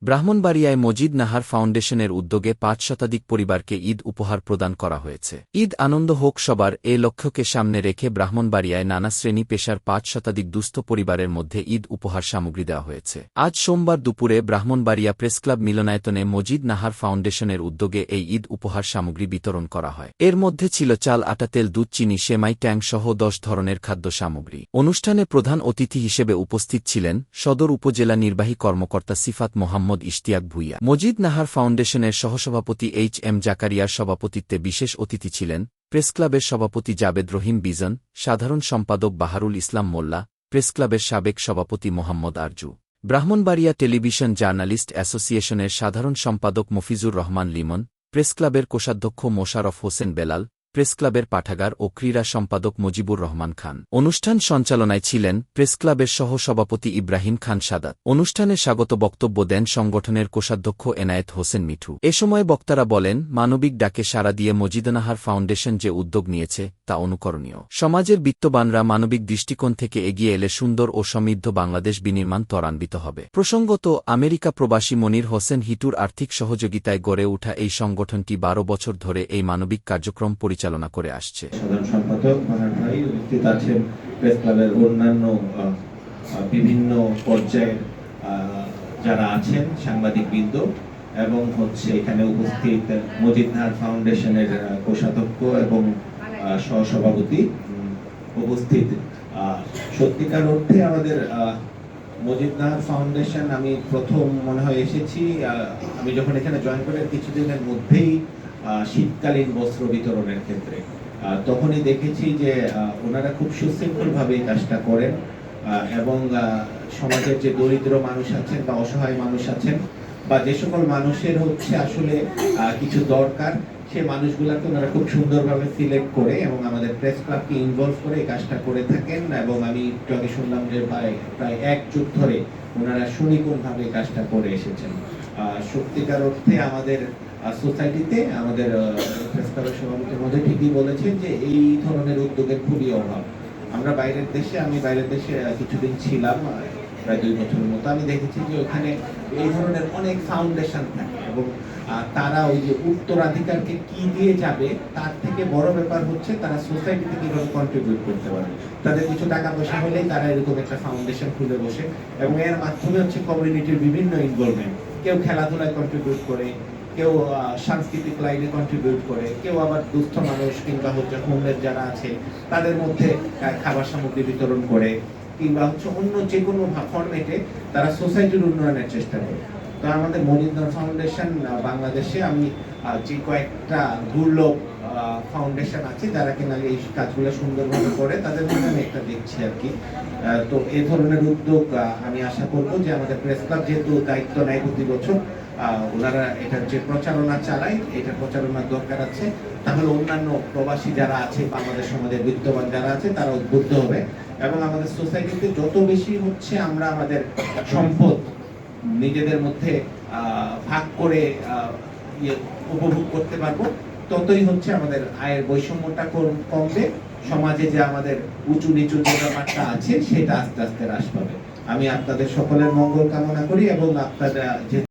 ব্রাহ্মণবাড়িয়ায় মজিদ নাহার ফাউন্ডেশনের উদ্যোগে ৫ শতাধিক পরিবারকে ঈদ উপহার প্রদান করা হয়েছে। ঈদ আনন্দ হোক সবার এ লক্ষ্যকে সামনে রেখে ব্রাহ্মণবাড়িয়ায় নানা শ্রেণী পেশার ৫ শতাধিক দুস্থ পরিবারের মধ্যে ঈদ উপহার সামগ্রী দেওয়া হয়েছে। আজ সোমবার দুপুরে ব্রাহ্মণবাড়িয়া প্রেসক্লাব মিলনায়তনে মজিদ নাহার ফাউন্ডেশনের উদ্যোগে এই ঈদ উপহার সামগ্রী বিতরণ করা হয়। এর মধ্যে ছিল চাল, আটা, তেল, দুধ, চিনি, সেমাই, ট্যাং সহ ১০ ধরনের খাদ্য সামগ্রী। অনুষ্ঠানে প্রধান অতিথি হিসেবে উপস্থিত ছিলেন সদর উপজেলা নির্বাহী কর্মকর্তা সিফাত মোহাম্মদ ইশতিয়াক ভুইয়া। মজিদ নাহার ফাউন্ডেশনের সহসভাপতি এইচ এম জাকারিয়ার সভাপতিত্বে বিশেষ অতিথি ছিলেন প্রেসক্লাবের সভাপতি জাবেদ রহিম বিজন, সাধারণ সম্পাদক বাহারুল ইসলাম মোল্লা, প্রেসক্লাবের সাবেক সভাপতি মোহাম্মদ আরজু, ব্রাহ্মণবাড়িয়া টেলিভিশন জার্নালিস্ট অ্যাসোসিয়েশনের সাধারণ সম্পাদক মফিজুর রহমান লিমন, প্রেসক্লাবের কোষাধ্যক্ষ মোশাররফ হোসেন বেলাল, প্রেসক্লাবের পাঠাগার ও ক্রীড়া সম্পাদক মুজিবুর রহমান খান। অনুষ্ঠান সঞ্চালনায় ছিলেন প্রেসক্লাবের সহ-সভাপতি ইব্রাহিম খান সাদাত। অনুষ্ঠানে স্বাগত বক্তব্য দেন সংগঠনের কোষাধ্যক্ষ এনায়েত হোসেন মিঠু। এ সময় বক্তারা বলেন, মানবিক ডাকে সাড়া দিয়ে মজিদনাহার ফাউন্ডেশন যে উদ্যোগ নিয়েছে তা অনুকরণীয়। সমাজের বিত্তবানরা মানবিক দৃষ্টিকোণ থেকে এগিয়ে এলে সুন্দর ও সমৃদ্ধ বাংলাদেশ বিনির্মাণ ত্বরান্বিত হবে। প্রসঙ্গত, আমেরিকা প্রবাসী মনির হোসেন হিটুর আর্থিক সহযোগিতায় গড়ে ওঠা এই সংগঠনটি ১২ বছর ধরে এই মানবিক কার্যক্রম পরিচালনা করে আসছে। সাধারণ সম্পাদক মাহার ভাই উপস্থিত আছেন, প্রেস ক্লাবের অন্যান্য বিভিন্ন পর্যায়ের যারা আছেন সাংবাদিকবৃন্দ, এবং এখানে উপস্থিত মজিদ নাহার ফাউন্ডেশনের কোষাধ্যক্ষ এবং সহসভাপতি উপস্থিত। সত্যিকার অর্থে আমাদের মজিদ নাহার ফাউন্ডেশন, আমি প্রথম মনে হয় এসেছি, আমি যখন এখানে জয়েন করে কিছুদিনের মধ্যেই শীতকালীন বস্ত্র বিতরণের ক্ষেত্রে, তখনই দেখেছি যে ওনারা খুব সুশৃঙ্খলভাবে এই কাজটা করেন এবং সমাজের যে দরিদ্র মানুষ আছেন বা অসহায় মানুষ আছেন বা যে সকল মানুষের আসলে কিছু দরকার, সে মানুষগুলোকে ওনারা খুব সুন্দরভাবে সিলেক্ট করে এবং আমাদের প্রেস ক্লাবকে ইনভলভ করে এই কাজটা করে থাকেন। এবং আমি একটু আগে শুনলাম যে প্রায় ১ যুগ ধরে ওনারা সুনিপুণভাবে এই কাজটা করে এসেছেন। সত্যিকার অর্থে আমাদের সোসাইটিতে আমাদের প্রেস ক্লাবের সভাপতির মধ্যে ঠিকই বলেছেন যে এই ধরনের উদ্যোগের খুবই অভাব। আমি বাইরের দেশে কিছুদিন ছিলাম, প্রায় ২ বছরের মতো। আমি দেখেছি যে ওখানে এই ধরনের অনেক ফাউন্ডেশন থাকে এবং তারা ওই যে উত্তরাধিকারকে কি দিয়ে যাবে তার থেকে বড় ব্যাপার হচ্ছে তারা সোসাইটিতে কিভাবে কন্ট্রিবিউট করতে পারে। তাদের কিছু টাকা পয়সা হলেই তারা এরকম একটা ফাউন্ডেশন খুলে বসে এবং এর মাধ্যমে কমিউনিটির বিভিন্ন ইনভলভমেন্ট, কেউ খেলাধুলায় কন্ট্রিবিউট করে, কেউ সাংস্কৃতিক লাইনে কন্ট্রিবিউট করে, কেউ আবার দুস্থ মানুষ কিংবা হোমলেস যারা আছে তাদের মধ্যে খাবার সামগ্রী বিতরণ করে, কিংবা অন্য যে কোনো ফরম্যাটে তারা সোসাইটির উন্নয়নের চেষ্টা করে। তো আমাদের মজিদ নাহার ফাউন্ডেশন বাংলাদেশে, আমি যে কয়েকটা দুর্লভ ফাউন্ডেশন আছে যারা কিনা এই কাজগুলো সুন্দরভাবে করে, তাদের মধ্যে আমি একটা দেখছি আর কি। তো এই ধরনের উদ্যোগ আমি আশা করবো যে আমাদের প্রেস ক্লাব যেহেতু দায়িত্ব নেয় প্রতি বছর, ওনারা এটার যে প্রচারণা চালায়, এটা প্রচারণার দরকার আছে। তাহলে অন্যান্য প্রবাসী যারা আছে, আমাদের সমাজের বিত্তবান যারা আছে, তারা উদ্বুদ্ধ হবে এবং আমাদের সোসাইটিতে যত বেশি আমরা আমাদের সম্পদ নিজেদের মধ্যে ভাগ করে উপভোগ করতে পারবো, ততই আমাদের আয়ের বৈষম্যটা কমবে, সমাজে যে আমাদের উঁচু নিচু যে ব্যাপারটা আছে সেটা আস্তে আস্তে হ্রাস পাবে। আমি আপনাদের সকলের মঙ্গল কামনা করি এবং আপনারা